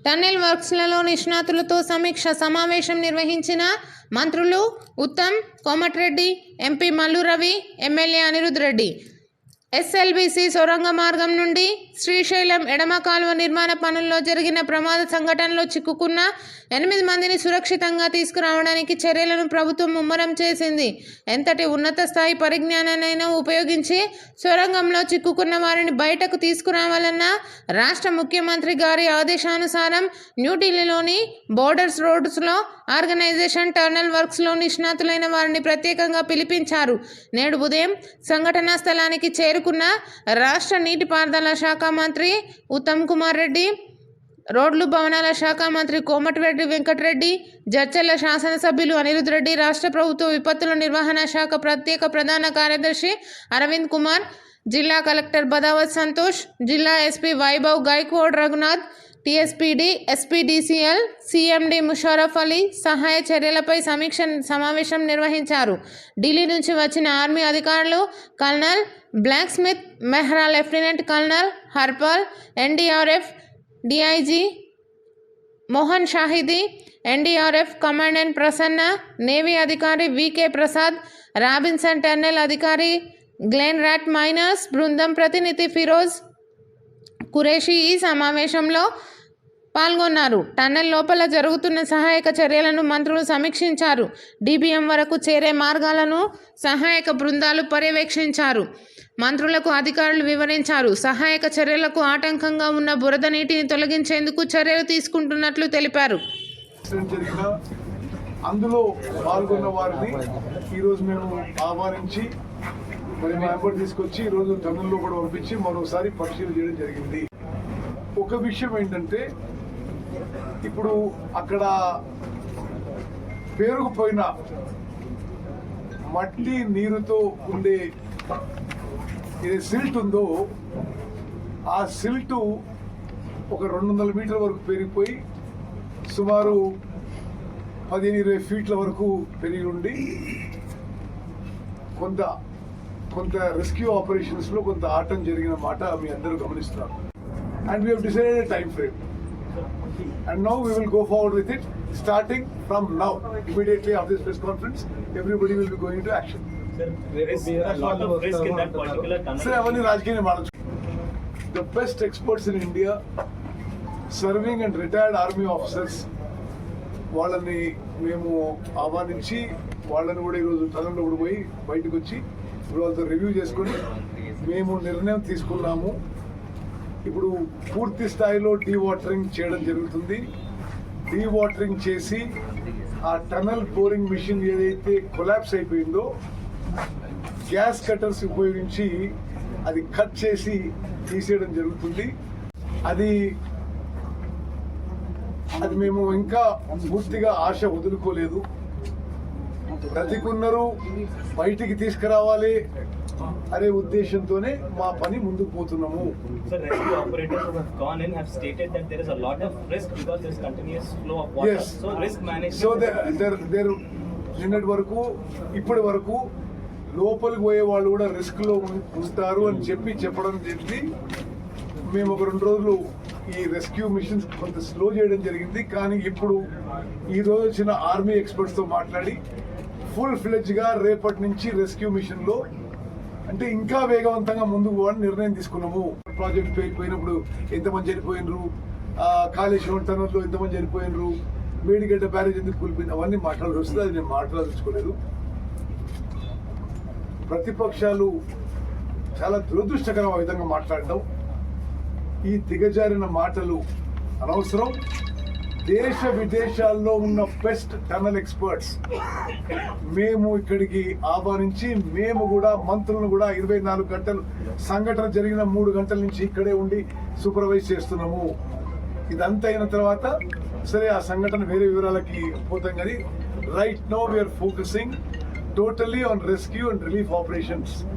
Tunnel వర్క్స్లలో నిష్ణాతులతో సమీక్ష సమావేశం నిర్వహించిన మంత్రులు Uttam, Komatireddy, MP Mallu Ravi, MLA Anirudh Reddy. SLBC సొరంగ మార్గం నుండి శ్రీశైలం ఎడమ కాలువ నిర్మాణ పనుల్లో జరిగిన ప్రమాద సంఘటనలో చిక్కుకున్న 8 మందిని సురక్షితంగా తీసుకురావడానికి చర్యలను ప్రభుత్వం ముమ్మరం చేసింది. ఎంతటి ఉన్నత స్థాయి పరిజ్ఞానాన్నైనా ఉపయోగించి సొరంగంలో చిక్కుకున్న వారిని బయటకు తీసుకురావాలన్న రాష్ట్ర ముఖ్యమంత్రి గారి ఆదేశానుసారం న్యూఢిల్లీలోని బోర్డర్స్ రోడ్స్లో ఆర్గనైజేషన్ టన్నెల్ వర్క్స్లో నిష్ణాతులైన వారిని ప్రత్యేకంగా పిలిపించారు. నేడు ఉదయం సంఘటనా స్థలానికి చేరుకున్న రాష్ట్ర నీటిపారుదల శాఖ మంత్రి ఉత్తమ్ కుమార్ రెడ్డి, రోడ్లు భవనాల శాఖ మంత్రి కోమటిరెడ్డి వెంకటరెడ్డి, జడ్చర్ల శాసనసభ్యులు అనిరుద్ రెడ్డి, రాష్ట్ర ప్రభుత్వ విపత్తుల నిర్వహణ శాఖ ప్రత్యేక ప్రధాన కార్యదర్శి అరవింద్ కుమార్, జిల్లా కలెక్టర్ బదావత్ సంతోష్, జిల్లా SP Vaibhav Gaikwad Raghunath, TSPD, SPDCL, CMD Musharraf Ali సహాయ చర్యలపై సమీక్ష సమావేశం నిర్వహించారు. ఢిల్లీ నుంచి వచ్చిన ఆర్మీ అధికారులు colonel Black Smith Mehra, lieutenant colonel Harpal, NDRF DIG Mohan Shahidi, NDRF commandant Prasanna, navy అధికారి వికే ప్రసాద్, రాబిన్సన్ టన్నెల్ అధికారి గ్లెన్ రాట్, మైనర్స్ బృందం ప్రతినిధి ఫిరోజ్ కురేషి ఈ సమావేశంలో పాల్గొన్నారు. టన్నెల్ లోపల జరుగుతున్న సహాయక చర్యలను మంత్రులు సమీక్షించారు. డీబీఎం వరకు చేరే మార్గాలను సహాయక బృందాలు పర్యవేక్షించారు. మంత్రులకు అధికారులు వివరించారు. సహాయక చర్యలకు ఆటంకంగా ఉన్న బురద నీటిని తొలగించేందుకు చర్యలు తీసుకుంటున్నట్లు తెలిపారు. అందులో పాల్గొన్న వారిని ఈరోజు మేము ఆహ్వానించి మరి మా ఎంబర్ తీసుకొచ్చి ఈరోజు టన్నెల్లో కూడా పంపించి మరోసారి పరిశీలన చేయడం జరిగింది. ఒక విషయం ఏంటంటే, ఇప్పుడు అక్కడ పేరుకుపోయిన మట్టి నీరుతో ఉండే ఏది సిల్ట్ ఉందో ఆ సిల్ట్ ఒక 200 మీటర్ల వరకు పెరిగిపోయి సుమారు 15-20 ఫీట్ల వరకు పెరిగి ఉండి కొంత రెస్క్యూ ఆపరేషన్స్ లో కొంత ఆటం జరిగిన మాట మీ అందరూ గమనిస్తున్నారు. And we have decided a time frame and now we will go forward with it starting from now. Immediately after this press conference everybody will be going into action. Sir, there is a lot of risk in that particular tunnel. Sir, avani rajkiyane maadu. The best experts in India, serving and retired army officers, వాళ్ళని మేము ఆహ్వానించి వాళ్ళని కూడా ఈరోజు టన్నెల్లో కూడా పోయి బయటకు వచ్చి ఇప్పుడు వాళ్ళతో రివ్యూ చేసుకొని మేము నిర్ణయం తీసుకున్నాము. ఇప్పుడు పూర్తి స్థాయిలో డీవాటరింగ్ చేయడం జరుగుతుంది. డీవాటరింగ్ చేసి ఆ టన్నెల్ బోరింగ్ మిషన్ ఏదైతే కొలాప్స్ అయిపోయిందో గ్యాస్ కట్టర్స్ ఉపయోగించి అది కట్ చేసి తీసేయడం జరుగుతుంది. అది మేము ఇంకా పూర్తిగా ఆశ వదులుకోలేదు. బ్రతికున్నరు బయటికి తీసుకురావాలి అనే ఉద్దేశంతోనే మా పని ముందుకు పోతున్నాము. Sir, rescue operators who have gone in have stated that there is a lot of risk because there is continuous flow of water. Yes. So risk management. So there నిన్నటి వరకు ఇప్పటి వరకు లోపలికి పోయే వాళ్ళు కూడా రిస్క్ లో ఉంటారు అని చెప్పడం జరిగింది. మేము ఒక 2 రోజులు ఈ రెస్క్యూ మిషన్స్ కొంత స్లో చేయడం జరిగింది. కానీ ఇప్పుడు ఈ రోజు వచ్చిన ఆర్మీ ఎక్స్పర్ట్స్ తో మాట్లాడి ఫుల్ ఫ్లెడ్జ్ గా రేపటి నుంచి రెస్క్యూ మిషన్ లో అంటే ఇంకా వేగవంతంగా ముందుకు పోవాలని నిర్ణయం తీసుకున్నాము. ప్రాజెక్ట్ పోయినప్పుడు ఎంతమంది చనిపోయినరు, కాళేశ్వరం టన్నెల్లో ఎంతమంది చనిపోయినరు, మేడిగడ్డ బ్యారేజ్ ఎందుకు కూలిపోయింది, అవన్నీ మాట్లాడాల్సి వస్తుంది. అది నేను మాట్లాడదలుచుకోలేదు. ప్రతిపక్షాలు చాలా దురదృష్టకరం ఆ విధంగా మాట్లాడడం, ఈ దిగజారిన మాటలు అనవసరం. దేశ విదేశాల్లో ఉన్న బెస్ట్ టన్నెల్ ఎక్స్పర్ట్స్ మేము ఇక్కడికి ఆహ్వానించి మేము కూడా మంత్రులను కూడా 24 గంటలు సంఘటన జరిగిన 3 గంటల నుంచి ఇక్కడే ఉండి సూపర్వైజ్ చేస్తున్నాము. ఇదంతా అయిన తర్వాత సరే ఆ సంఘటన వేరే వివరాలకి పోతాం. కానీ right now we are focusing totally on rescue and relief operations.